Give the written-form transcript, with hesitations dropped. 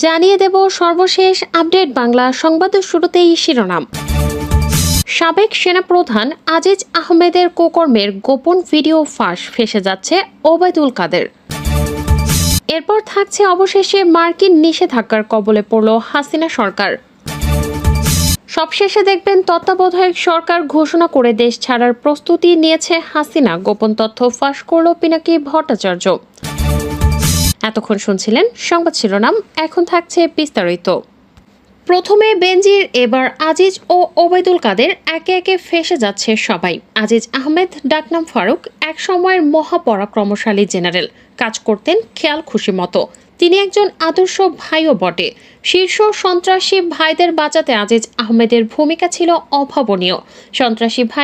জানিয়ে দেব সর্বশেষ আপডেট বাংলা সংবাদের শুরুতেই শিরোনাম। সাবেক সেনাপ্রধান আজিজ আহমেদের কুকর্মের গোপন ভিডিও ফাঁস ফেঁসে যাচ্ছে ওবায়দুল কাদের। এরপর থাকছে অবশেষে মার্কিন নিষেধাজ্ঞার কবলে পড়ল হাসিনা সরকার। সবশেষে দেখবেন তত্ত্বাবধায়ক সরকার ঘোষণা করে দেশ ছাড়ার প্রস্তুতি নিয়েছে হাসিনা, গোপন তথ্য ফাঁস করল পিনাকি ভট্টাচার্য। এতক্ষণ শুনছিলেন সংবাদ শিরোনাম, এখন থাকছে বিস্তারিত। প্রথমে বেনজির, এবার আজিজ ও ওবায়দুল কাদের, একে একে ফেঁসে যাচ্ছে সবাই। আজিজ আহমেদ ডাকনাম ফারুক এক সময়ের মহাপরাক্রমশালী জেনারেল, কাজ করতেন খেয়াল খুশি মতো। তিনি একজন আদর্শ ভাইও বটে। শীর্ষ সন্ত্রাসী ভাইদের বাঁচাতে আজিজ আহমেদের ভূমিকা ছিল অভাবনীয়। সন্ত্রাসী ভাই